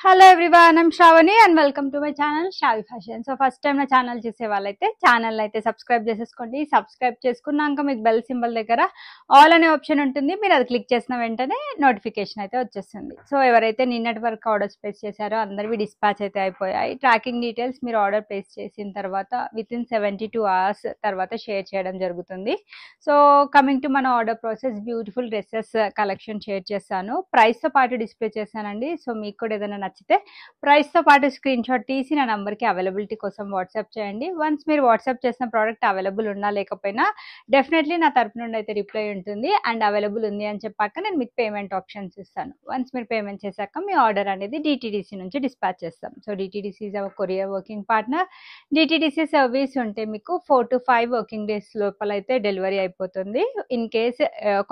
Hello everyone, I'm Sravani and welcome to my channel Shravi fashion. So first time నా channel చూసే వాళ్ళైతే channel అయితే subscribe చేసేసుకోండి. సబ్స్క్రైబ్ చేసుకున్నాక మీకు బెల్ సింబల్ దగ్గర ఆల్ అనే ఆప్షన్ ఉంటుంది. మీరు అది క్లిక్ చేసిన వెంటనే నోటిఫికేషన్ అయితే వచ్చేస్తుంది. సో ఎవరైతే నిన్నటి వరకు ఆర్డర్స్ ప్లేస్ చేశారో అందరివి డిస్పాచ్ అయితే అయిపోయాయి. ట్రాకింగ్ డీటెయిల్స్ మీరు ఆర్డర్ ప్లేస్ చేసిన తర్వాత వితిన్ 72 hours తర్వాత షేర్ చేయడం జరుగుతుంది. సో కమింగ్ టు మన order process, beautiful dresses collection share చేస్తాను. ప్రైస్తో పాటు డిస్ప్లే చేశానండి. సో మీకు కూడా ఏదైనా నచ్చితే ప్రైస్తో పాటు స్క్రీన్ షాట్ తీసి నా నంబర్కి అవైలబిలిటీ కోసం వాట్సాప్ చేయండి. వన్స్ మీరు వాట్సాప్ చేసిన ప్రోడక్ట్ అవైలబుల్ ఉన్నా లేకపోయినా డెఫినెట్లీ నా తరపు నుండి అయితే రిప్లై ఉంటుంది. అండ్ అవైలబుల్ ఉంది అని చెప్పాక నేను మీకు పేమెంట్ ఆప్షన్స్ ఇస్తాను. వన్స్ మీరు పేమెంట్ చేశాక మీ ఆర్డర్ అనేది డిటీడీసీ నుంచి డిస్పాచ్ చేస్తాం. So DTDC is our courier working partner. DTDC service ఉంటే మీకు 4 to 5 వర్కింగ్ డేస్ లోపల అయితే డెలివరీ అయిపోతుంది. ఇన్ కేస్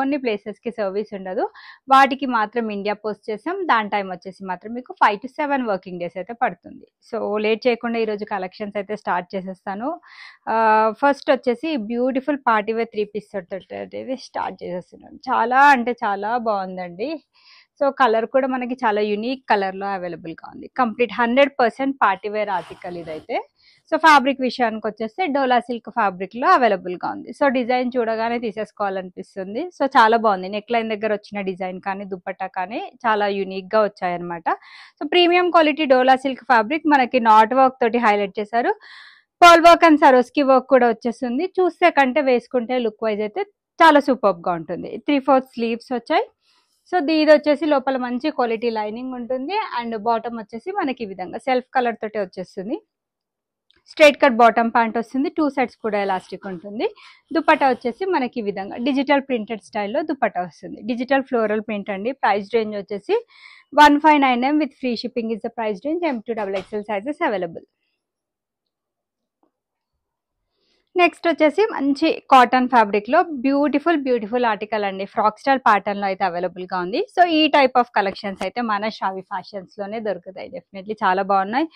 కొన్ని ప్లేసెస్కి సర్వీస్ ఉండదు, వాటికి మాత్రం ఇండియా పోస్ట్ చేసాం. దాని టైం వచ్చేసి మాత్రం మీకు 5 to 7 వర్కింగ్ డేస్ అయితే పడుతుంది. సో లేట్ చేయకుండా ఈరోజు కలెక్షన్స్ అయితే స్టార్ట్ చేసేస్తాను. ఫస్ట్ వచ్చేసి beautiful party wear 3-piece set అయితే స్టార్ట్ చేసేస్తున్నాను. చాలా అంటే చాలా బాగుందండి. సో కలర్ కూడా మనకి చాలా యూనిక్ కలర్లో అవైలబుల్గా ఉంది. కంప్లీట్ 100% పార్టీ వేర్ ఆర్టికల్ ఇదైతే. సో ఫ్యాబ్రిక్ విషయానికి వచ్చేస్తే డోలా సిల్క్ ఫ్యాబ్రిక్లో అవైలబుల్గా ఉంది. సో డిజైన్ చూడగానే తీసేసుకోవాలనిపిస్తుంది. సో చాలా బాగుంది. నెక్ లైన్ దగ్గర వచ్చిన డిజైన్ కానీ దుపట్టా కానీ చాలా యూనిక్గా వచ్చాయన్నమాట. సో ప్రీమియం క్వాలిటీ డోలా సిల్క్ ఫ్యాబ్రిక్ మనకి నాట్ వర్క్ తోటి హైలైట్ చేశారు. పర్ల్ వర్క్ అండ్ సరోస్కి వర్క్ కూడా వచ్చేస్తుంది. చూస్తే కంటే వేసుకుంటే లుక్ వైజ్ అయితే చాలా సూపర్గా ఉంటుంది. 3/4 స్లీవ్స్ వచ్చాయి. సో ఇది వచ్చేసి లోపల మంచి క్వాలిటీ లైనింగ్ ఉంటుంది. అండ్ బాటమ్ వచ్చేసి మనకి ఈ విధంగా సెల్ఫ్ కలర్ తోటి వచ్చేస్తుంది. స్ట్రైట్ కట్ బాటమ్ ప్యాంట్ వస్తుంది. 2 sets కూడా ఎలాస్టిక్ ఉంటుంది. దుపట్టా వచ్చేసి మనకి ఈ విధంగా డిజిటల్ ప్రింటెడ్ స్టైల్లో దుపట్టా వస్తుంది. డిజిటల్ ఫ్లోరల్ ప్రింట్ అండి. ప్రైస్ రేంజ్ వచ్చేసి 1599 with free shipping is the price range. M2XXL sizes available. Next వచ్చేసి మంచి కాటన్ ఫ్యాబ్రిక్లో బ్యూటిఫుల్ ఆర్టికల్ అండి. ఫ్రాక్ స్టైల్ ప్యాటర్న్లో అయితే అవైలబుల్గా ఉంది. సో ఈ టైప్ ఆఫ్ కలెక్షన్స్ అయితే మన శ్రావి ఫ్యాషన్స్లోనే దొరుకుతాయి. డెఫినెట్లీ చాలా బాగున్నాయి.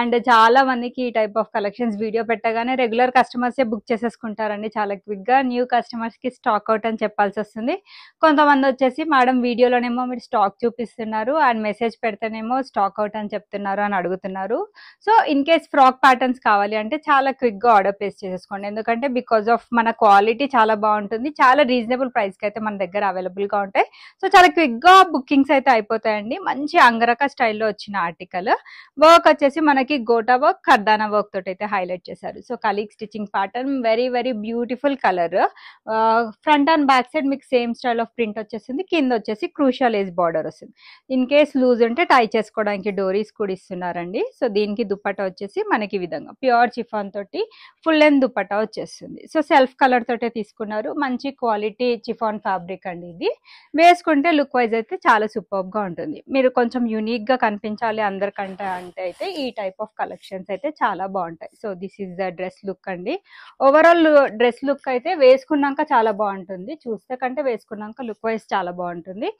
అండ్ చాలా మందికి ఈ టైప్ ఆఫ్ కలెక్షన్స్ వీడియో పెట్టగానే రెగ్యులర్ కస్టమర్సే బుక్ చేసేసుకుంటారండి చాలా క్విక్గా. న్యూ కస్టమర్స్కి స్టాక్ అవుట్ అని చెప్పాల్సి వస్తుంది. కొంతమంది వచ్చేసి మేడం వీడియోలోనేమో మీరు స్టాక్ చూపిస్తున్నారు అండ్ మెసేజ్ పెడితేనేమో స్టాక్ అవుట్ అని చెప్తున్నారు అని అడుగుతున్నారు. So in case frock patterns కావాలి అంటే చాలా క్విక్గా ఆర్డర్ ప్లేస్ చేసేసుకోండి. ఎందుకంటే బికాస్ ఆఫ్ మన క్వాలిటీ చాలా బాగుంటుంది. చాలా రీజనబుల్ ప్రైస్కి అయితే మన దగ్గర అవైలబుల్గా ఉంటాయి. సో చాలా క్విక్గా బుకింగ్స్ అయితే అయిపోతాయండి. మంచి అంగరక స్టైల్లో వచ్చిన ఆర్టికల్. వర్క్ వచ్చేసి మనకి గోటా వర్క్, కర్దానా వర్క్ తోటి అయితే హైలైట్ చేశారు. So colleague stitching pattern, very beautiful colour. Front and back side మీకు సేమ్ స్టైల్ ఆఫ్ ప్రింట్ వచ్చేసింది. కింద వచ్చేసి క్రూషియల్ ఏజ్ బార్డర్ వస్తుంది. ఇన్ కేస్ లూజ్ ఉంటే టై చేసుకోవడానికి డోరీస్ కూడా ఇస్తున్నారండి. సో దీనికి దుపట్టా వచ్చేసి మనకి ఈ విధంగా ప్యూర్ చిఫాన్ తోటి ఫుల్ లెంత్ దుపట్టా వచ్చేస్తుంది. సో సెల్ఫ్ కలర్ తోటే తీసుకున్నారు. మంచి క్వాలిటీ చిఫాన్ ఫ్యాబ్రిక్ అండి. ఇది వేసుకుంటే లుక్ వైజ్ అయితే చాలా సూపర్గా ఉంటుంది. మీరు కొంచెం యూనిక్గా కనిపించాలి అందరికంటే అంటే అయితే ఈ టైప్ ఆఫ్ కలెక్షన్స్ అయితే చాలా బాగుంటాయి. So this is the dress look అండి. ఓవరాల్ డ్రెస్ లుక్ అయితే వేసుకున్నాక చాలా బాగుంటుంది. చూస్తే కంటే వేసుకున్నాక లుక్ వైజ్ చాలా బాగుంటుంది.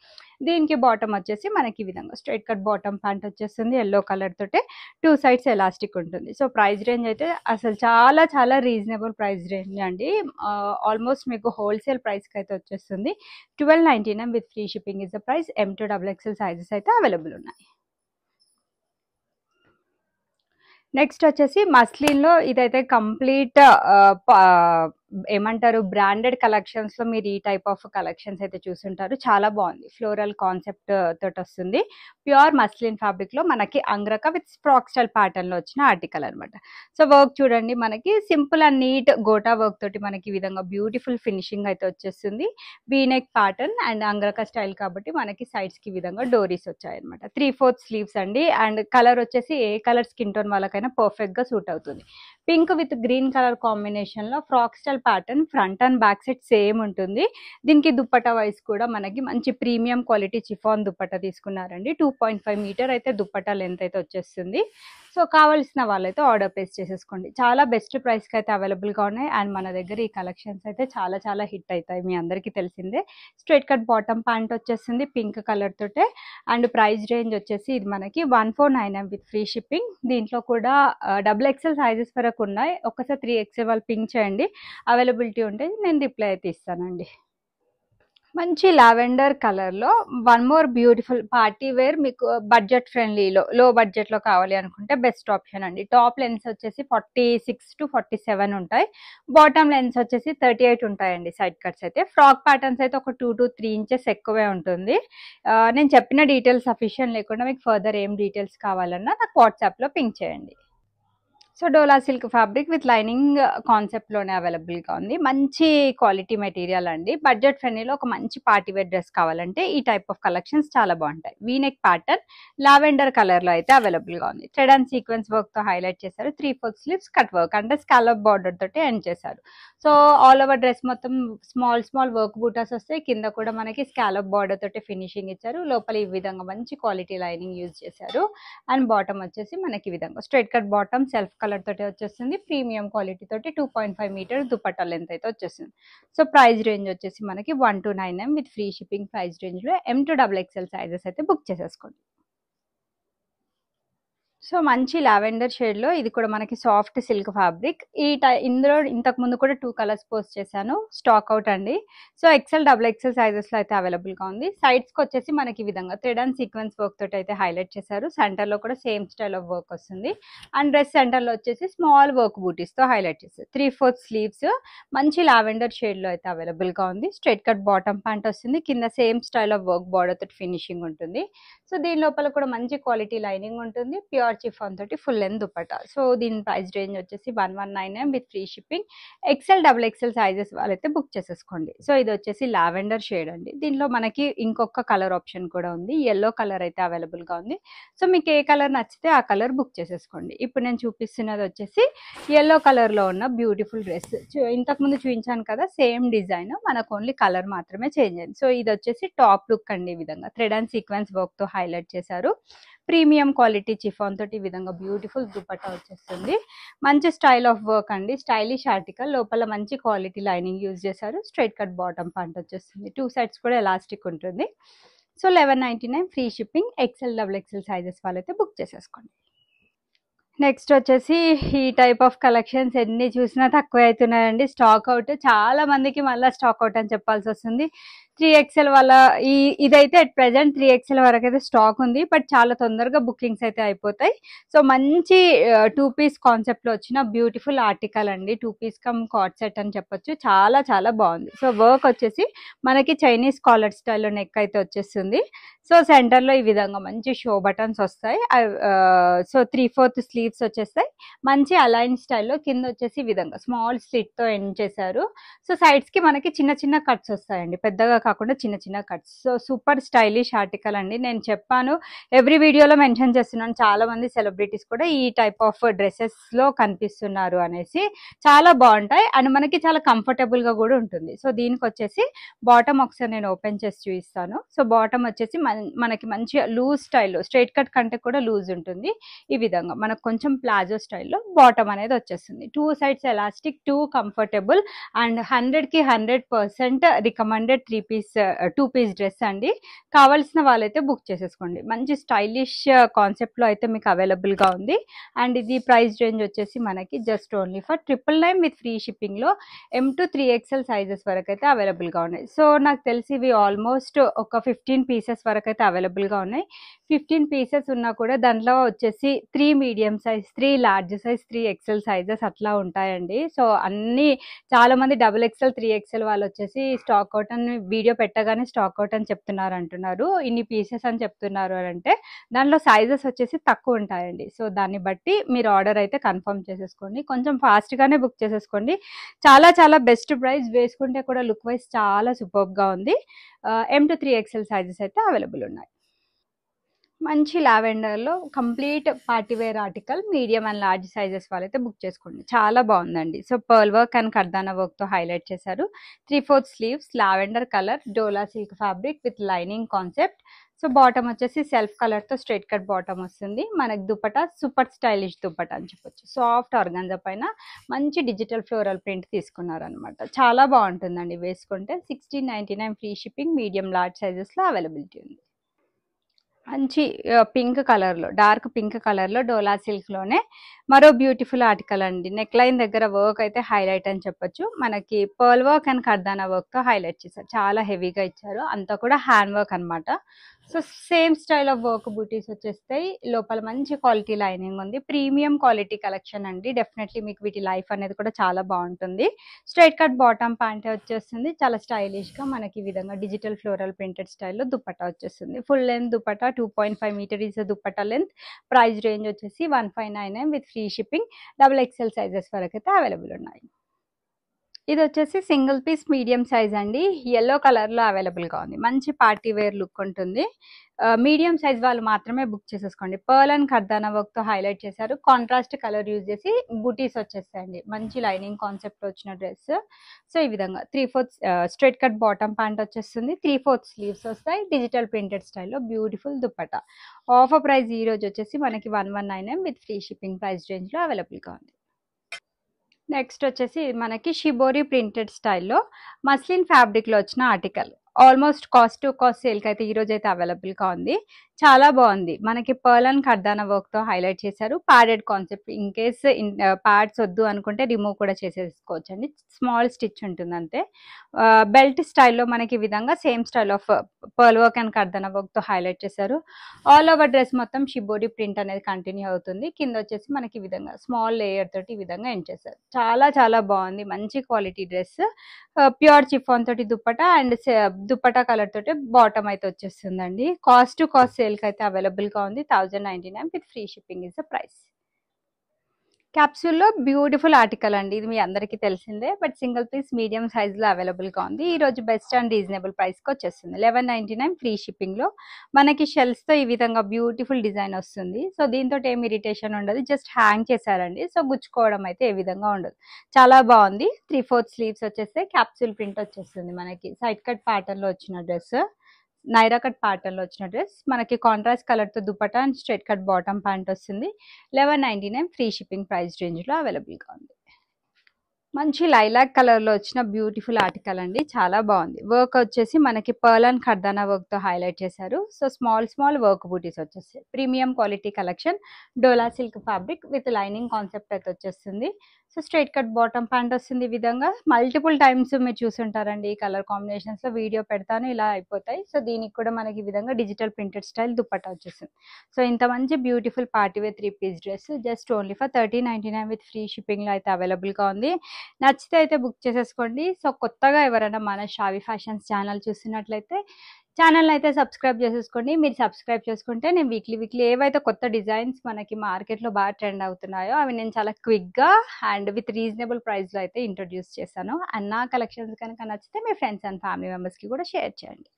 దీనికి బాటమ్ వచ్చేసి మనకి ఈ విధంగా స్ట్రైట్ కట్ బాటమ్ ప్యాంట్ వచ్చేస్తుంది. ఎల్లో కలర్ తోటే 2 sides ఎలాస్టిక్ ఉంటుంది. సో ప్రైస్ రేంజ్ అయితే అసలు చాలా రీజనబుల్ ప్రైస్ రేంజ్ అండి. ఆల్మోస్ట్ మీకు హోల్సేల్ ప్రైస్కి అయితే వచ్చేస్తుంది. 1299 with free shipping is the price. M2XXL sizes అయితే అవైలబుల్ ఉన్నాయి. నెక్స్ట్ వచ్చేసి మస్లిన్లో ఇదైతే కంప్లీట్ ఏమంటారు బ్రాండెడ్ కలెక్షన్స్లో మీరు ఈ టైప్ ఆఫ్ కలెక్షన్స్ అయితే చూస్తుంటారు. చాలా బాగుంది. ఫ్లోరల్ కాన్సెప్ట్ తోటి వస్తుంది. ప్యూర్ మస్లిన్ ఫ్యాబ్రిక్లో మనకి అంగ్రక విత్ ఫ్రాక్ స్టైల్ ప్యాటర్న్లో వచ్చిన ఆర్టికల్ అనమాట. సో వర్క్ చూడండి, మనకి simple and neat gota work తోటి మనకి ఈ విధంగా బ్యూటిఫుల్ ఫినిషింగ్ అయితే వచ్చేస్తుంది. V neck pattern and angrakha style కాబట్టి మనకి సైడ్స్కి ఈ విధంగా డోరీస్ వచ్చాయన్నమాట. 3/4 స్లీవ్స్ అండి. అండ్ కలర్ వచ్చేసి ఏ కలర్ స్కిన్ టోన్ వాళ్ళకైనా పర్ఫెక్ట్గా సూట్ అవుతుంది. పింక్ విత్ గ్రీన్ కలర్ కాంబినేషన్లో frock style pattern. Front and back side same ఉంటుంది. దీనికి దుపట్టా వైస్ కూడా మనకి మంచి ప్రీమియం క్వాలిటీ చిఫాన్ దుపట్టా తీసుకున్నారండి. 2.5 మీటర్ అయితే దుపట్టా లెంత్ అయితే వచ్చేస్తుంది. సో కావాల్సిన వాళ్ళైతే ఆర్డర్ ప్లేస్ చేసేసుకోండి. చాలా బెస్ట్ ప్రైస్కి అయితే అవైలబుల్గా ఉన్నాయి. అండ్ మన దగ్గర ఈ కలెక్షన్స్ అయితే చాలా హిట్ అవుతాయి. మీ అందరికీ తెలిసిందే. స్ట్రైట్ కట్ బాటమ్ ప్యాంట్ వచ్చేసింది పింక్ కలర్ తోటే. అండ్ ప్రైస్ రేంజ్ వచ్చేసి ఇది మనకి 1499 విత్ ఫ్రీ షిప్పింగ్. దీంట్లో కూడా XXL సైజెస్ వరకు ఉన్నాయి. ఒకసారి 3XL వాళ్ళు పింక్ చేయండి. అవైలబిలిటీ ఉంటే నేను రిప్లై అయితే ఇస్తానండి. మంచి లావెండర్ కలర్‌లో one more beautiful party wear మీకు బడ్జెట్ ఫ్రెండ్లీలో లో బడ్జెట్‌లో కావాలి అనుకుంటే బెస్ట్ ఆప్షన్ అండి. టాప్ లెన్స్ వచ్చేసి 46-47 ఉంటాయి. బాటమ్ లెన్స్ వచ్చేసి 38 ఉంటాయండి సైడ్ కట్స్ అయితే. ఫ్రాక్ ప్యాటర్న్స్ అయితే ఒక 2-3 ఇంచెస్ ఎక్కువే ఉంటుంది. నేను చెప్పిన డీటెయిల్స్ సఫిషియెంట్ లేకుండా మీకు ఫర్దర్ ఏం డీటెయిల్స్ కావాలన్నా నాకు వాట్సాప్‌లో పింక్ చేయండి. So dola silk fabric with lining కాన్సెప్ట్లోనే అవైలబుల్గా ఉంది. మంచి క్వాలిటీ మెటీరియల్ అండి. బడ్జెట్ ఫ్రెండ్లీలో ఒక మంచి పార్టీ వేర్ డ్రెస్ కావాలంటే ఈ టైప్ ఆఫ్ కలెక్షన్స్ చాలా బాగుంటాయి. వీనెక్ ప్యాటర్న్ లావెండర్ కలర్లో అయితే అవైలబుల్గా ఉంది. థ్రెడ్ అండ్ సీక్వెన్స్ వర్క్తో హైలైట్ చేశారు. 3/4 స్లీవ్స్ కట్ వర్క్ అంటే స్కాలప్ బార్డర్ తోటి ఎండ్ చేశారు. సో ఆల్ ఓవర్ డ్రెస్ మొత్తం స్మాల్ స్మాల్ వర్క్ బూటాస్ వస్తాయి. కింద కూడా మనకి స్కాలప్ బార్డర్ తోటి ఫినిషింగ్ ఇచ్చారు. లోపల ఈ విధంగా మంచి క్వాలిటీ లైనింగ్ యూజ్ చేశారు. అండ్ బాటమ్ వచ్చేసి మనకి ఈ విధంగా straight cut bottom self colour తోటి వచ్చేస్తుంది. ప్రీమియం క్వాలిటీ తోటి 2.5 మీటర్ దుపట్టా లెంత్ అయితే వచ్చేస్తుంది. సో ప్రైస్ రేంజ్ వచ్చేసి మనకి 1299 with free shipping price range లో M2XXL సైజెస్ అయితే బుక్ చేసేసుకోండి. సో మంచి లావెండర్ షేడ్ లో ఇది కూడా మనకి సాఫ్ట్ సిల్క్ ఫ్యాబ్రిక్. ఇందులో ఇంతకు ముందు కూడా 2 కలర్స్ పోస్ట్ చేశాను, స్టాక్ అవుట్ అండి. సో XL-XXL సైజెస్ లో అయితే అవైలబుల్ గా ఉంది. సైడ్స్ కి వచ్చేసి మనకి ఈ విధంగా థ్రెడ్ అండ్ సీక్వెన్స్ వర్క్ తోటి అయితే హైలైట్ చేశారు. సెంటర్ లో కూడా సేమ్ స్టైల్ ఆఫ్ వర్క్ వస్తుంది. అండ్ డ్రెస్ సెంటర్ లో వచ్చేసి స్మాల్ వర్క్ బూటీస్ తో హైలైట్ చేశారు. 3/4 స్లీవ్స్ మంచి లావెండర్ షేడ్ లో అయితే అవైలబుల్ గా ఉంది. స్ట్రైట్ కట్ బాటమ్ ప్యాంట్ వస్తుంది. కింద same style of work border తోటి ఫినిషింగ్ ఉంటుంది. సో దీని లోపల కూడా మంచి క్వాలిటీ లైనింగ్ ఉంటుంది. ప్యూర్ చిఫాన్ తోటి ఫుల్ లెంత్ దుపట్టా. సో దీని ప్రైస్ రేంజ్ వచ్చేసి 1199 with free shipping. XL-XXL sizes వాళ్ళైతే బుక్ చేసేసుకోండి. సో ఇది వచ్చేసి లావెండర్ షేడ్ అండి. దీనిలో మనకి ఇంకొక కలర్ ఆప్షన్ కూడా ఉంది. యెల్లో కలర్ అయితే అవైలబుల్ గా ఉంది. సో మీకు ఏ కలర్ నచ్చితే ఆ కలర్ బుక్ చేసేసుకోండి. ఇప్పుడు నేను చూపిస్తున్నది వచ్చేసి యెల్లో కలర్ లో ఉన్న బ్యూటిఫుల్ డ్రెస్. ఇంతకు ముందు చూపించాను కదా, సేమ్ డిజైన్, మనకు ఓన్లీ కలర్ మాత్రమే చేంజ్ అయింది. సో ఇది వచ్చేసి టాప్ లుక్ అండి. ఈ విధంగా థ్రెడ్ అండ్ సీక్వెన్స్ వర్క్ తో హైలైట్ చేశారు. ప్రీమియం క్వాలిటీ చిఫాన్ తోటి ఈ విధంగా బ్యూటిఫుల్ దుపట్టా వచ్చేస్తుంది. మంచి స్టైల్ ఆఫ్ వర్క్ అండి. స్టైలిష్ ఆర్టికల్, లోపల మంచి క్వాలిటీ లైనింగ్ యూజ్ చేశారు. స్ట్రైట్ కట్ బాటమ్ ప్యాంట్ వచ్చేస్తుంది. 2 సైడ్స్ కూడా ఎలాస్టిక్ ఉంటుంది. So 1199 free shipping. XL-XXL sizes వాళ్ళైతే బుక్ చేసేసుకోండి. నెక్స్ట్ వచ్చేసి ఈ టైప్ ఆఫ్ కలెక్షన్స్ ఎన్ని చూసినా తక్కువ అవుతున్నాయండి. స్టాక్ అవుట్, చాలా మందికి మళ్ళీ స్టాక్ అవుట్ అని చెప్పాల్సి వస్తుంది. 3XL వల్ల ఇదైతే అట్ ప్రెసెంట్ 3XL వరకు అయితే స్టాక్ ఉంది. బట్ చాలా తొందరగా బుకింగ్స్ అయితే అయిపోతాయి. సో మంచి 2 పీస్ కాన్సెప్ట్ లో వచ్చిన బ్యూటిఫుల్ ఆర్టికల్ అండి. 2 పీస్ కమ్ కార్డ్ సెట్ అని చెప్పొచ్చు. చాలా చాలా బాగుంది. సో వర్క్ వచ్చేసి మనకి చైనీస్ కాలర్ స్టైల్లో నెక్ అయితే వచ్చేస్తుంది. సో సెంటర్ లో ఈ విధంగా మంచి షో బటన్స్ వస్తాయి. సో 3/4 స్లీవ్స్ వచ్చేస్తాయి. మంచి అలైన్ స్టైల్లో కింద వచ్చేసి ఈ విధంగా స్మాల్ స్లిట్ తో ఎండ్ చేశారు. సో సైడ్స్ కి మనకి చిన్న చిన్న కట్స్ వస్తాయండి, పెద్దగా కాకుండా చిన్న చిన్న cuts. So super stylish article అండి. నేను చెప్పాను, ఎవ్రీ వీడియోలో మెన్షన్ చేస్తున్నాను, చాలా మంది సెలబ్రిటీస్ కూడా ఈ టైప్ ఆఫ్ డ్రెస్సెస్ లో కనిపిస్తున్నారు అనేసి. చాలా బాగుంటాయి అండ్ మనకి చాలా కంఫర్టబుల్ గా కూడా ఉంటుంది. సో దీనికి వచ్చేసి బాటమ్ ఒకసారి నేను ఓపెన్ చేసి చూపిస్తాను. సో బాటమ్ వచ్చేసి మనకి మంచి లూజ్ స్టైల్లో, స్ట్రైట్ కట్ కంటే కూడా లూజ్ ఉంటుంది. ఈ విధంగా మనకు కొంచెం ప్లాజో స్టైల్లో బాటమ్ అనేది వచ్చేస్తుంది. 2 సైడ్స్ ఎలాస్టిక్, 2 కంఫర్టబుల్ అండ్ 100కి 100% రికమెండెడ్ 2 పీస్ డ్రెస్ అండి. కావాల్సిన వాళ్ళైతే బుక్ చేసేసుకోండి. మంచి స్టైలిష్ కాన్సెప్ట్ లో అయితే మీకు అవైలబుల్ గా ఉంది. అండ్ ఇది ప్రైస్ రేంజ్ వచ్చేసి మనకి just only for 999 with free shipping లో M2-3XL సైజెస్ వరకు అయితే అవైలబుల్ గా ఉన్నాయి. సో నాకు తెలిసి ఇవి ఆల్మోస్ట్ ఒక 15 పీసెస్ వరకు అయితే అవైలబుల్ గా ఉన్నాయి. 15 పీసెస్ ఉన్నా కూడా దాంట్లో వచ్చేసి 3 medium size, 3 large size, 3 XL sizes అట్లా ఉంటాయండి. సో అన్ని చాలా మంది XXL 3XL వాళ్ళు వచ్చేసి స్టాక్ అవుట్ అని వీడియో పెట్టగానే స్టాక్ అవుట్ అని చెప్తున్నారు అంటున్నారు. ఇన్ని పీసెస్ అని చెప్తున్నారు అని అంటే దాంట్లో సైజెస్ వచ్చేసి తక్కువ ఉంటాయండి. సో దాన్ని బట్టి మీరు ఆర్డర్ అయితే కన్ఫర్మ్ చేసేసుకోండి. కొంచెం ఫాస్ట్ గానే బుక్ చేసేసుకోండి. చాలా చాలా బెస్ట్ ప్రైస్, వేసుకుంటే కూడా లుక్ వైజ్ చాలా సూపర్ గా ఉంది. M2-3XL సైజెస్ అయితే అవైలబుల్ ఉన్నాయి. మంచి లావెండర్లో complete party wear article, medium and large sizes వాళ్ళైతే బుక్ చేసుకోండి. చాలా బాగుందండి. So pearl work and kardana వర్క్తో హైలైట్ చేశారు. 3/4 sleeves, lavender colour, dola silk fabric with lining concept. So bottom వచ్చేసి సెల్ఫ్ కలర్తో స్ట్రైట్ కట్ బాటమ్ వస్తుంది. మనకి దుపట్టా సూపర్ స్టైలిష్ దుపట్టా అని చెప్పొచ్చు. సాఫ్ట్ ఆర్గాన్జా పైన మంచి డిజిటల్ ఫ్లోరల్ ప్రింట్ తీసుకున్నారనమాట. చాలా బాగుంటుందండి వేసుకుంటే. 1699 ఫ్రీ షిప్పింగ్, మీడియం లార్జ్ సైజెస్లో అవైలబిలిటీ ఉంది. మంచి పింక్ కలర్‌లో, డార్క్ పింక్ కలర్‌లో డోలా సిల్క్‌లోనే మరో బ్యూటిఫుల్ ఆర్టికల్ అండి. నెక్ లైన్ దగ్గర వర్క్ అయితే హైలైట్ అని చెప్పొచ్చు. మనకి పర్ల్ వర్క్ అండ్ కర్దానా వర్క్‌తో హైలైట్ చేశారు. చాలా హెవీగా ఇచ్చారు. అంతా కూడా హ్యాండ్ వర్క్ అన్నమాట. So, same style of work బూటీస్ వచ్చేస్తాయి. లోపల మంచి క్వాలిటీ లైనింగ్ ఉంది. ప్రీమియం క్వాలిటీ కలెక్షన్ అండి. డెఫినెట్‌లీ మీకు వీటి లైఫ్ అనేది కూడా చాలా బావుంటుంది. స్ట్రెయిట్ కట్ బాటమ్ ప్యాంటే వచ్చేస్తుంది. చాలా స్టైలిష్‌గా మనకి ఈ విధంగా డిజిటల్ ఫ్లోరల్ ప్రింటెడ్ స్టైల్‌లో దుపట్టా వచ్చేస్తుంది. Full length dupatta 2.5 metre is dupatta length. Price range వచ్చేసి 1599 with free shipping. Double XL sizes వరకు అయితే అవైలబుల్ ఉన్నాయి. ఇది వచ్చేసి సింగిల్ పీస్ మీడియం సైజ్ అండి. యెల్లో కలర్‌లో అవైలబుల్‌గా ఉంది. మంచి పార్టీ వేర్ లుక్ ఉంటుంది. మీడియం సైజ్ వాళ్ళు మాత్రమే బుక్ చేసేసుకోండి. పర్ల్ అండ్ కర్దానా వర్క్‌తో హైలైట్ చేశారు. కాంట్రాస్ట్ కలర్ యూజ్ చేసి బూటీస్ వచ్చేస్తాయండి. మంచి లైనింగ్ కాన్సెప్ట్‌లో వచ్చిన డ్రెస్. సో, ఈ విధంగా 3/4 స్ట్రెయిట్ కట్ బాటమ్ ప్యాంట్ వచ్చేస్తుంది. 3/4 స్లీవ్స్ వస్తాయి. డిజిటల్ ప్రింటెడ్ స్టైల్‌లో బ్యూటిఫుల్ దుపట్టా. ఆఫర్ ప్రైస్ ఈ రోజు వచ్చేసి మనకి 1199 విత్ ఫ్రీ షిప్పింగ్ ప్రైస్ రేంజ్‌లో అవైలబుల్‌గా ఉంది. నెక్స్ట్ వచ్చేసి మనకి షిబోరి ప్రింటెడ్ స్టైల్‌లో మస్లిన్ ఫ్యాబ్రిక్‌లో వచ్చిన article. Almost cost to cost సేల్‌కి అయితే ఈ రోజు అయితే అవైలబుల్‌గా ఉంది. చాలా బాగుంది. మనకి పర్ల్ అండ్ కర్దానా వర్క్‌తో హైలైట్ చేశారు. Padded concept. In case pads వద్దు అనుకుంటే రిమూవ్ కూడా చేసేసుకోవచ్చండి. స్మాల్ స్టిచ్ ఉంటుంది అంతే. బెల్ట్ స్టైల్‌లో మనకి ఈ విధంగా same style of pearl work and kardana వర్క్‌తో హైలైట్ చేశారు. ఆల్ ఓవర్ డ్రెస్ మొత్తం షిబోరి ప్రింట్ అనేది కంటిన్యూ అవుతుంది. కింద వచ్చేసి మనకి ఈ విధంగా స్మాల్ లేయర్ తోటి ఈ విధంగా ఎండ్ చేశారు. చాలా చాలా బాగుంది. మంచి క్వాలిటీ డ్రెస్. ప్యూర్ చిఫాన్ తోటి దుపట్టా అండ్ దుపట్టా కలర్ తోటి బాటమ్ అయితే వచ్చేస్తుందండి. కాస్ట్ టు కాస్ట్ సేల్‌కి అయితే అవైలబుల్‌గా ఉంది. 1099 with free shipping is the price. క్యాప్సూల్‌లో బ్యూటిఫుల్ ఆర్టికల్ అండి. ఇది మీ అందరికీ తెలిసిందే. బట్ సింగిల్ పీస్ మీడియం సైజ్‌లో అవైలబుల్‌గా ఉంది. ఈ రోజు బెస్ట్ అండ్ రీజనబుల్ ప్రైస్‌కి వచ్చేస్తుంది. 1199 ఫ్రీ షిప్పింగ్‌లో మనకి షెల్స్‌తో ఈ విధంగా బ్యూటిఫుల్ డిజైన్ వస్తుంది. సో, దీంతోటి ఏమి ఇరిటేషన్ ఉండదు. జస్ట్ హ్యాంగ్ చేశారండి. సో, గుచ్చుకోవడం అయితే ఏ విధంగా ఉండదు. చాలా బాగుంది. 3/4 స్లీవ్స్ వచ్చేస్తాయి. క్యాప్సూల్ ప్రింట్ వచ్చేస్తుంది మనకి. సైడ్ కట్ ప్యాటర్న్‌లో వచ్చిన డ్రెస్. నైరా కట్ ప్యాటర్న్‌లో వచ్చిన డ్రెస్. మనకి కాంట్రాస్ట్ కలర్‌తో dupatta and straight cut bottom pant వస్తుంది. 1199 ఫ్రీ షిప్పింగ్ ప్రైస్ రేంజ్‌లో అవైలబుల్‌గా ఉంది. మంచి లైలాక్ కలర్‌లో వచ్చిన బ్యూటిఫుల్ ఆర్టికల్ అండి. చాలా బాగుంది. వర్క్ వచ్చేసి మనకి పర్ల్ అండ్ కర్దానా వర్క్‌తో హైలైట్ చేశారు. సో, స్మాల్ వర్క్ బూటీస్ వచ్చేస్తాయి. Premium quality collection. Dola silk fabric with lining concept అయితే వచ్చేస్తుంది. So, straight cut bottom pant వస్తుంది ఈ విధంగా. మల్టిపుల్ టైమ్స్ మీరు చూసుంటారండి ఈ కలర్ కాంబినేషన్స్‌లో. వీడియో పెడతాను ఇలా అయిపోతాయి. సో, దీనికి కూడా మనకి ఈ విధంగా డిజిటల్ ప్రింటెడ్ స్టైల్ దుపట్టా వచ్చేస్తుంది. సో, ఇంత మంచి beautiful party wear 3 piece dress just only for 1399 with free షిప్పింగ్‌లో అయితే అవైలబుల్‌గా ఉంది. నచ్చితే అయితే బుక్ చేసేసుకోండి. సో, కొత్తగా ఎవరైనా మన షావి ఫ్యాషన్స్ ఛానల్ చూస్తున్నట్లయితే ఛానల్‌ని అయితే సబ్స్క్రైబ్ చేసేసుకోండి. మీరు సబ్స్క్రైబ్ చేసుకుంటే నేను వీక్లీ ఏవైతే కొత్త డిజైన్స్ మనకి మార్కెట్‌లో బాగా ట్రెండ్ అవుతున్నాయో అవి నేను చాలా క్విక్‌గా అండ్ విత్ రీజనబుల్ ప్రైస్‌లో అయితే ఇంట్రొడ్యూస్ చేశాను. అండ్ నా కలెక్షన్స్ కనుక నచ్చితే మీ ఫ్రెండ్స్ అండ్ ఫ్యామిలీ మెంబర్స్‌కి కూడా షేర్ చేయండి.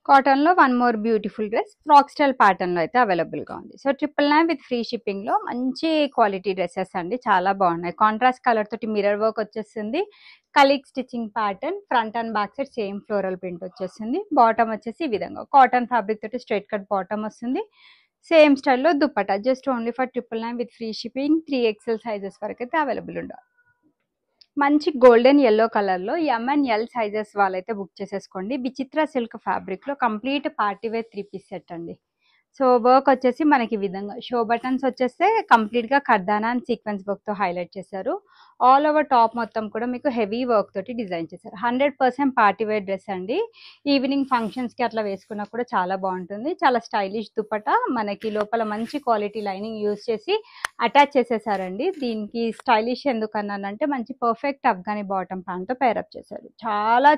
కాటన్‌లో one more beautiful dress frock style ప్యాటర్న్‌లో అయితే అవైలబుల్‌గా ఉంది. సో, 999 విత్ ఫ్రీ షిప్పింగ్‌లో మంచి క్వాలిటీ డ్రెసెస్ అండి. చాలా బాగున్నాయి. కాంట్రాస్ట్ కలర్ తోటి మిర్రర్ వర్క్ వచ్చేస్తుంది. కలీగ్ stitching pattern. Front and back side same floral print వచ్చేస్తుంది. బాటమ్ వచ్చేసి ఈ విధంగా కాటన్ ఫ్యాబ్రిక్ తోటి స్ట్రెయిట్ కట్ బాటమ్ వస్తుంది. సేమ్ స్టైల్‌లో dupatta just only for 999 with free shipping. 3XL sizes వరకు అయితే అవైలబుల్ ఉండాలి. మంచి గోల్డెన్ యెల్లో కలర్‌లో ఎమ్ అండ్ ఎల్ సైజెస్ వాళ్ళైతే బుక్ చేసేసుకోండి. విచిత్ర సిల్క్ ఫ్యాబ్రిక్‌లో complete party wear 3 piece set అండి. సో, వర్క్ వచ్చేసి మనకి ఈ విధంగా షో బటన్స్ వచ్చేస్తే కంప్లీట్‌గా కర్దానా అండ్ సీక్వెన్స్ వర్క్‌తో హైలైట్ చేశారు. ఆల్ ఓవర్ టాప్ మొత్తం కూడా మీకు హెవీ వర్క్ తోటి డిజైన్ చేశారు. 100% పార్టీ వేర్ డ్రెస్ అండి. ఈవినింగ్ ఫంక్షన్స్‌కి అట్లా వేసుకున్నా కూడా చాలా బాగుంటుంది. చాలా స్టైలిష్ దుపట్టా. మనకి లోపల మంచి క్వాలిటీ లైనింగ్ యూజ్ చేసి అటాచ్ చేసేసారండి. దీనికి స్టైలిష్ ఎందుకన్నానంటే మంచి పర్ఫెక్ట్ అఫ్ఘానీ బాటమ్ ప్యాంట్‌తో పేరప్ చేశారు.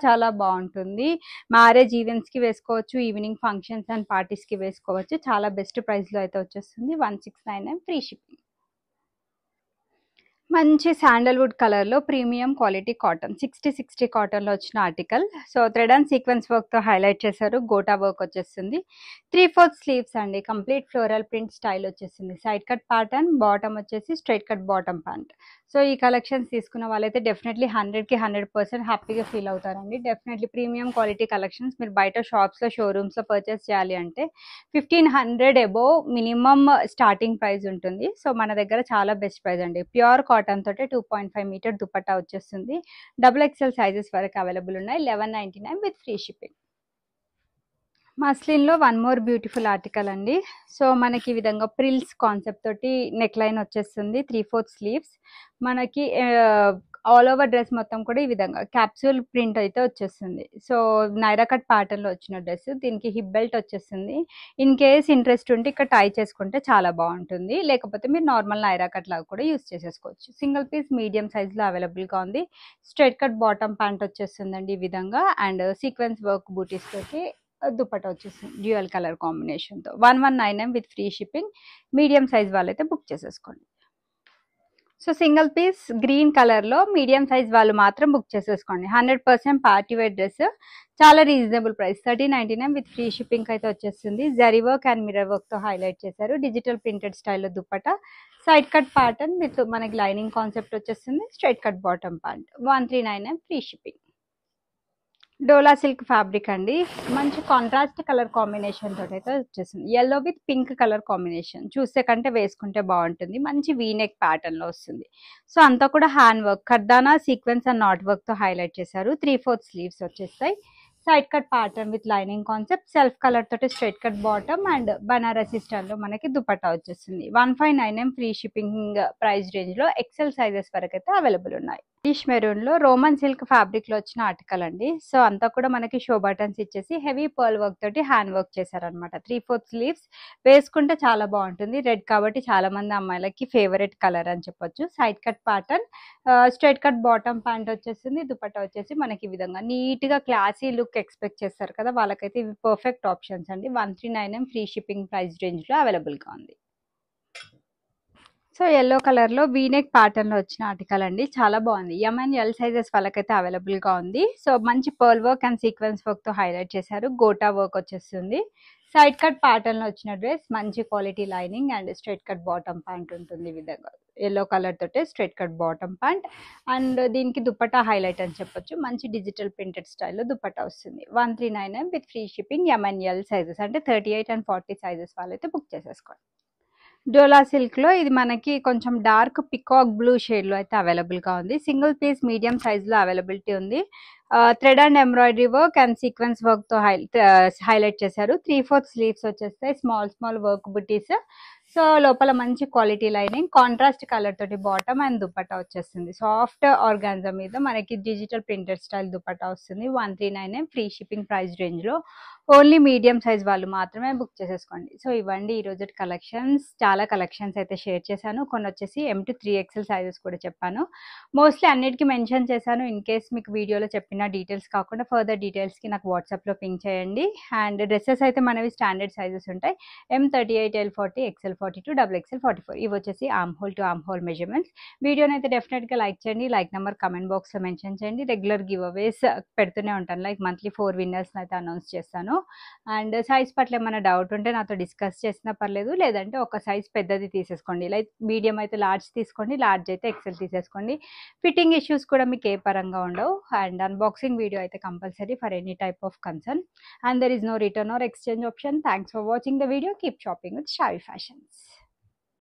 చాలా బాగుంటుంది. మ్యారేజ్ ఈవెంట్స్‌కి వేసుకోవచ్చు. ఈవినింగ్ ఫంక్షన్స్ అండ్ పార్టీస్‌కి వేసుకోవచ్చు. చాలా బెస్ట్ ప్రైస్‌లో అయితే వచ్చేస్తుంది. 1699 ఫ్రీ షిప్పింగ్. మంచి శాండల్‌వుడ్ కలర్‌లో ప్రీమియం క్వాలిటీ కాటన్ 60 కాటన్‌లో వచ్చిన article. So, thread and sequence వర్క్‌తో హైలైట్ చేశారు. గోటా వర్క్ వచ్చేస్తుంది. 3/4 స్లీవ్స్ అండి. కంప్లీట్ ఫ్లోరల్ ప్రింట్ స్టైల్ వచ్చేసింది. Side cut pattern. బాటమ్ వచ్చేసి straight cut bottom pant. So, ఈ కలెక్షన్స్ తీసుకున్న వాళ్ళైతే డెఫినెట్‌లీ 100కి 100% హ్యాపీగా ఫీల్ అవుతారండి. డెఫినెట్‌లీ ప్రీమియం క్వాలిటీ కలెక్షన్స్ మీరు బయట షాప్స్‌లో, షోరూమ్స్‌లో పర్చేస్ చేయాలి అంటే 1500 అబోవ్ మినిమమ్ స్టార్టింగ్ ప్రైస్ ఉంటుంది. సో, మన దగ్గర చాలా బెస్ట్ ప్రైస్ అండి. ప్యూర్ కాటన్ తోటి 2.5 మీటర్ దుపట్టా వచ్చేస్తుంది. డబుల్ ఎక్స్ఎల్ సైజెస్ వరకు అవైలబుల్ ఉన్నాయి. 1199 విత్ ఫ్రీ షిప్పింగ్. మస్లిన్లో వన్ మోర్ బ్యూటిఫుల్ ఆర్టికల్ అండి. సో మనకి ఈ విధంగా ప్రిల్స్ కాన్సెప్ట్ తోటి నెక్ లైన్ వచ్చేస్తుంది, 3/4 స్లీవ్స్. మనకి ఆల్ ఓవర్ డ్రెస్ మొత్తం కూడా ఈ విధంగా క్యాప్సూల్ ప్రింట్ అయితే వచ్చేస్తుంది. సో నైరా కట్ ప్యాటర్న్లో వచ్చిన డ్రెస్, దీనికి హిప్ బెల్ట్ వచ్చేస్తుంది. ఇన్ కేస్ ఇంట్రెస్ట్ ఉంటే ఇక్కడ టై చేసుకుంటే చాలా బాగుంటుంది, లేకపోతే మీరు నార్మల్ నైరా కట్ లాగా కూడా యూస్ చేసేసుకోవచ్చు. సింగిల్ పీస్ మీడియం సైజ్లో అవైలబుల్గా ఉంది. స్ట్రైట్ కట్ బాటమ్ ప్యాంట్ వచ్చేస్తుందండి ఈ విధంగా, అండ్ సీక్వెన్స్ వర్క్ బూటీస్ తోటి దుపట్టా వచ్చేస్తుంది డ్యూయల్ కలర్ కాంబినేషన్తో. 119M with free shipping. Medium size వాళ్ళైతే బుక్ చేసేసుకోండి. సో సింగిల్ పీస్ గ్రీన్ కలర్లో మీడియం సైజ్ వాళ్ళు మాత్రం బుక్ చేసేసుకోండి. 100% పార్టీ వేర్ డ్రెస్, చాలా reasonable price, 1399 with free shipping అయితే వచ్చేస్తుంది. జరీ వర్క్ అండ్ మిర్రర్ వర్క్తో హైలైట్ చేశారు. డిజిటల్ ప్రింటెడ్ స్టైల్లో dupatta, side cut pattern with మనకి లైనింగ్ కాన్సెప్ట్ వచ్చేస్తుంది. Straight cut bottom pant, 1399 free shipping. Dola silk fabric అండి, మంచి కాంట్రాస్ట్ కలర్ కాంబినేషన్ తోటి అయితే వచ్చేసింది. Yellow with pink colour combination, చూస్తే కంటే వేసుకుంటే బాగుంటుంది. మంచి వీనెక్ ప్యాటర్న్ లో వస్తుంది. సో అంతా కూడా hand work, kardana sequence and knot work తో హైలైట్ చేశారు. 3/4 స్లీవ్స్ వచ్చేస్తాయి. Side cut pattern with lining concept, self colour తోటి straight cut bottom and Banarasi స్టైల్లో మనకి దుపట్టా వచ్చేస్తుంది. 159M free shipping price range లో ఎక్సెల్ సైజెస్ వరకు అయితే అవైలబుల్ ఉన్నాయి. ఫిష్ మెరూన్ లో రోమన్ సిల్క్ ఫ్యాబ్రిక్ లో వచ్చిన ఆర్టికల్ అండి. సో అంతా కూడా మనకి షో బటన్స్ ఇచ్చేసి హెవీ పర్ల్ వర్క్ తోటి హ్యాండ్ వర్క్ చేశారనమాట. 3/4 స్లీవ్స్, వేసుకుంటే చాలా బాగుంటుంది. రెడ్ కాబట్టి చాలా మంది అమ్మాయిలకి ఫేవరెట్ కలర్ అని చెప్పొచ్చు. Side cut pattern, straight cut bottom pant వచ్చేసింది. దుపట్టా వచ్చేసి మనకి ఈ విధంగా నీట్ గా క్లాసీ లుక్ ఎక్స్పెక్ట్ చేస్తారు కదా, వాళ్ళకైతే ఇవి పర్ఫెక్ట్ ఆప్షన్స్ అండి. 139M free shipping price range లో అవైలబుల్ గా ఉంది. సో ఎల్లో కలర్ లో వీనెక్ ప్యాటర్న్ లో వచ్చిన ఆర్టికల్ అండి, చాలా బాగుంది. MNL సైజెస్ వాళ్ళకైతే అవైలబుల్ గా ఉంది. సో మంచి pearl work and sequence work తో హైలైట్ చేశారు. గోటా వర్క్ వచ్చేస్తుంది. సైడ్ కట్ ప్యాటర్న్ లో వచ్చిన డ్రెస్, మంచి quality lining and straight cut bottom pant ఉంటుంది. ఈ విధంగా ఎల్లో కలర్ తోటే straight cut bottom pant, and దీనికి దుపట్టా హైలైట్ అని చెప్పొచ్చు. మంచి డిజిటల్ ప్రింటెడ్ స్టైల్లో దుపట్టా వస్తుంది. 139M with free shipping. MNL sizes అంటే 38 and 40 సైజెస్ వాళ్ళైతే బుక్ చేసేసుకోండి. డోలా సిల్క్ లో ఇది మనకి కొంచెం డార్క్ పికాక్ బ్లూ షేడ్ లో అయితే అవైలబుల్ గా ఉంది. సింగిల్ పీస్ మీడియం సైజ్ లో అవైలబిలిటీ ఉంది. Thread and embroidery work and sequence work తో హైలైట్ చేశారు. 3/4 స్లీవ్స్ వచ్చేస్తాయి. స్మాల్ వర్క్ బుటీస్. సో లోపల మంచి క్వాలిటీ లైనింగ్, కాంట్రాస్ట్ కలర్ తోటి బాటమ్ అండ్ దుపట్టా వచ్చేస్తుంది. సాఫ్ట్ ఆర్గాన్జా మీద మనకి డిజిటల్ ప్రింటెడ్ స్టైల్ దుపట్టా వస్తుంది. 139M free shipping price range లో. ఓన్లీ మీడియం సైజ్ వాళ్ళు మాత్రమే బుక్ చేసేసుకోండి. సో ఇవ్వండి ఈ రోజు కలెక్షన్స్. చాలా కలెక్షన్స్ అయితే షేర్ చేశాను. కొన్ని వచ్చేసి M to 3XL సైజెస్ కూడా చెప్పాను. మోస్ట్లీ అన్నిటికీ మెన్షన్ చేశాను. ఇన్ కేస్ మీకు వీడియోలో చెప్పిన డీటెయిల్స్ కాకుండా ఫర్దర్ డీటెయిల్స్కి నాకు వాట్సాప్లో పింక్ చేయండి. అండ్ డ్రెస్సెస్ అయితే మనవి స్టాండర్డ్ సైజెస్ ఉంటాయి. M38, L40, XL42, XXL 44. ఇవి వచ్చేసి arm whole to arm whole measurements. వీడియోని అయితే డెఫినెట్గా లైక్ చేయండి. లైక్ నెంబర్ కమెంట్ బాక్స్లో మెన్షన్ చేయండి. రెగ్యులర్ గివ్ అవేస్ పెడుతూనే ఉంటాను. లైక్ మంత్లీ 4 విన్నర్స్ని అయితే అనౌన్స్ చేస్తాను. అండ్ సైజ్ పట్ల ఏమైనా డౌట్ ఉంటే నాతో డిస్కస్ చేసినా పర్లేదు, లేదంటే ఒక సైజ్ పెద్దది తీసేసుకోండి. లైక్ మీడియం అయితే లార్జ్ తీసుకోండి, లార్జ్ అయితే ఎక్సెల్ తీసేసుకోండి. ఫిట్టింగ్ ఇష్యూస్ కూడా మీకు ఏ పరంగా ఉండవు. అండ్ అన్బాక్సింగ్ వీడియో అయితే compulsory for any type of concern. And there is no return or exchange option. Thanks for watching the video. Keep shopping with Shavi Fashions.